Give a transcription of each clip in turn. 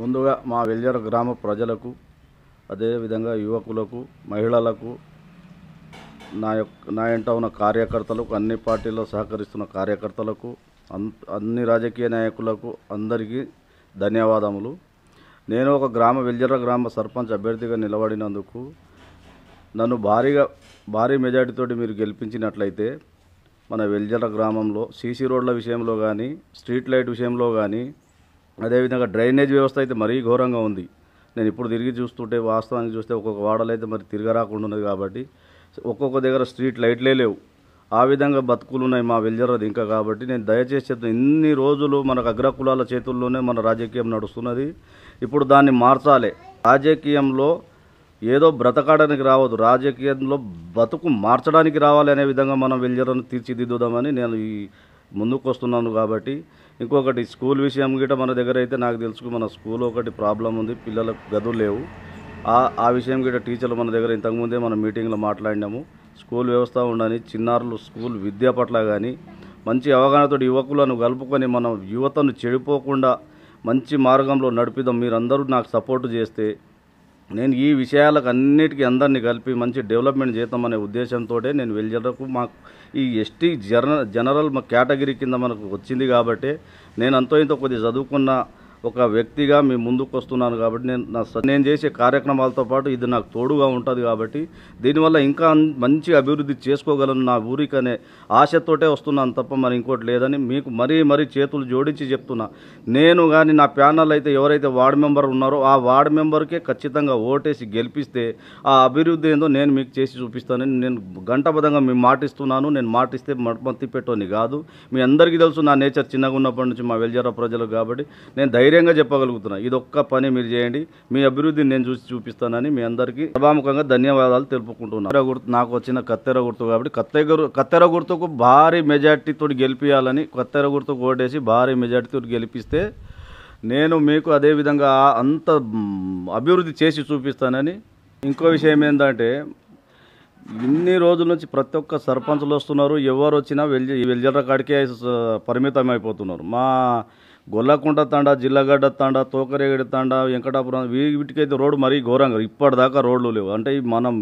ముందుగా మా వెల్జర్ గ్రామ ప్రజలకు, అదేవిధంగా యువకులకు, మహిళలకు, నా వెంట ఉన్న కార్యకర్తలకు, అన్ని పార్టీల్లో సహకరిస్తున్న కార్యకర్తలకు, అన్ని రాజకీయ నాయకులకు అందరికీ ధన్యవాదములు. నేను ఒక వెల్జర్ గ్రామ సర్పంచ్ అభ్యర్థిగా నిలబడినందుకు నన్ను భారీ మెజార్టీతోటి మీరు గెలిపించినట్లయితే మన వెల్జర్ గ్రామంలో సీసీ రోడ్ల విషయంలో కానీ, స్ట్రీట్ లైట్ విషయంలో కానీ, అదేవిధంగా డ్రైనేజ్ వ్యవస్థ అయితే మరీ ఘోరంగా ఉంది. నేను ఇప్పుడు తిరిగి చూస్తుంటే వాస్తవానికి చూస్తే ఒక్కొక్క వాడలో అయితే మరి తిరగరాకుండా ఉన్నది. కాబట్టి ఒక్కొక్క దగ్గర స్ట్రీట్ లైట్లే లేవు. ఆ విధంగా బతుకులు ఉన్నాయి మా వెల్జర్ది ఇంకా. కాబట్టి నేను దయచేసి చెప్తాను, ఇన్ని రోజులు మనకు అగ్రకులాల చేతుల్లోనే మన రాజకీయం నడుస్తున్నది. ఇప్పుడు దాన్ని మార్చాలి. రాజకీయంలో ఏదో బ్రతకాడానికి రావద్దు, రాజకీయంలో బతుకు మార్చడానికి రావాలి అనే విధంగా మనం వెల్జర్ను తీర్చిదిద్దుదామని నేను ఈ ముందుకు వస్తున్నాను. కాబట్టి ఇంకొకటి స్కూల్ విషయం గిట్ట మన దగ్గర అయితే నాకు తెలుసు మన స్కూల్ ఒకటి ప్రాబ్లం ఉంది, పిల్లలకు గదులు లేవు. ఆ విషయం గిట్ట టీచర్లు మన దగ్గర ఇంతకుముందే మన మీటింగ్లో మాట్లాడినాము. స్కూల్ వ్యవస్థ ఉండని, చిన్నారులు స్కూల్ విద్య పట్ల కానీ మంచి అవగాహనతో యువకులను కలుపుకొని మన యువతను చెడిపోకుండా మంచి మార్గంలో నడిపిద్దాం. మీరందరూ నాకు సపోర్టు చేస్తే నేను ఈ విషయాలకు అన్నిటికీ అందరినీ కలిపి మంచి డెవలప్మెంట్ చేద్దామనే ఉద్దేశంతో నేను వెల్జర్కు మాకు ఈ ఎస్టీ జనరల్ మా కేటగిరీ కింద మనకు వచ్చింది. కాబట్టి నేను అంతో ఇంతో కొద్దిగా చదువుకున్న ఒక వ్యక్తిగా మీ ముందుకు వస్తున్నాను. కాబట్టి నేను చేసే కార్యక్రమాలతో పాటు ఇది నాకు తోడుగా ఉంటుంది. కాబట్టి దీనివల్ల ఇంకా మంచి అభివృద్ధి చేసుకోగలను నా ఊరికనే ఆశతోటే వస్తున్నాను తప్ప మరి ఇంకోటి లేదని మీకు మరీ చేతులు జోడించి చెప్తున్నా. నేను కానీ నా ప్యానల్ అయితే ఎవరైతే వార్డు మెంబర్ ఉన్నారో ఆ వార్డు మెంబర్కే ఖచ్చితంగా ఓటేసి గెలిపిస్తే ఆ అభివృద్ధి ఏందో నేను మీకు చేసి చూపిస్తానని నేను గంటబద్ధంగా మేము మాటిస్తున్నాను. నేను మాటిస్తే మట్టి పెట్టోని కాదు. మీ అందరికీ తెలుసు నా నేచర్ చిన్నగా ఉన్నప్పటి నుంచి మా వెల్జర్ ప్రజలకు. కాబట్టి నేను ధైర్యంగా చెప్పగలుగుతున్నా, ఇది ఒక్క పని మీరు చేయండి, మీ అభివృద్ధిని నేను చూపిస్తానని మీ అందరికీ సభాముఖంగా ధన్యవాదాలు తెలుపుకుంటున్నాను. నాకు వచ్చిన కత్తెర గుర్తు కాబట్టి కత్తెర గుర్తుకు భారీ మెజార్టీతో గెలిపించాలని, కత్తెర గుర్తుకు ఓటేసి భారీ మెజార్టీతో గెలిపిస్తే నేను మీకు అదేవిధంగా అంత అభివృద్ధి చేసి చూపిస్తానని. ఇంకో విషయం ఏంటంటే ఇన్ని రోజుల నుంచి ప్రతి ఒక్క సర్పంచులు వస్తున్నారు, ఎవరు వచ్చినా వెల్జర్ల కాడికే పరిమితం అయిపోతున్నారు. మా గొల్లకుంట తాండా, జిల్లగడ్డ తాండా, తోకరేగడి తాండా, వెంకటాపురం వీటికైతే రోడ్డు మరీ ఘోరంగా ఇప్పటిదాకా రోడ్లు లేవు. అంటే మనం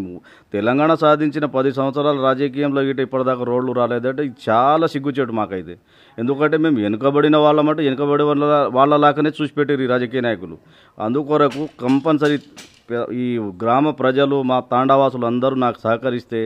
తెలంగాణ సాధించిన 10 సంవత్సరాల రాజకీయంలో గిట్ట ఇప్పటిదాకా రోడ్లు రాలేదంటే ఇది చాలా సిగ్గుచేటు మాకైతే. ఎందుకంటే మేము వెనుకబడిన వాళ్ళమంటే వెనుకబడి వాళ్ళలాగానే చూసి పెట్టారు ఈ రాజకీయ నాయకులు. అందుకొరకు కంపల్సరీ ఈ గ్రామ ప్రజలు మా తాండావాసులు అందరూ నాకు సహకరిస్తే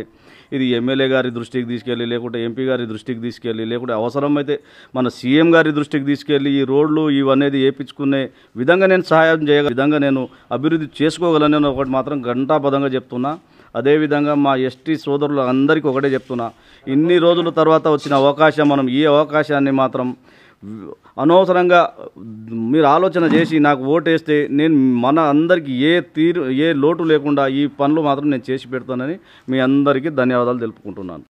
ఇది ఎమ్మెల్యే గారి దృష్టికి తీసుకెళ్ళి, లేకుంటే ఎంపీ గారి దృష్టికి తీసుకెళ్ళి, లేకుంటే అవసరమైతే మన సీఎం గారి దృష్టికి తీసుకెళ్ళి ఈ రోడ్లు ఇవన్నీ వేయించుకునే విధంగా నేను సహాయం చేయగల విధంగా నేను అభివృద్ధి చేసుకోగలను ఒకటి మాత్రం ఘంటాపదంగా చెప్తున్నా. అదేవిధంగా మా ఎస్టీ సోదరులు అందరికీ ఒకటే చెప్తున్నా, ఇన్ని రోజుల తర్వాత వచ్చిన అవకాశం, మనం ఈ అవకాశాన్ని మాత్రం అనవసరంగా మీరు ఆలోచన చేసి నాకు ఓటేస్తే నేను మన అందరికీ ఏ లోటు లేకుండా ఈ పనులు మాత్రం నేను చేసి పెడతానని మీ అందరికీ ధన్యవాదాలు తెలుపుకుంటున్నాను.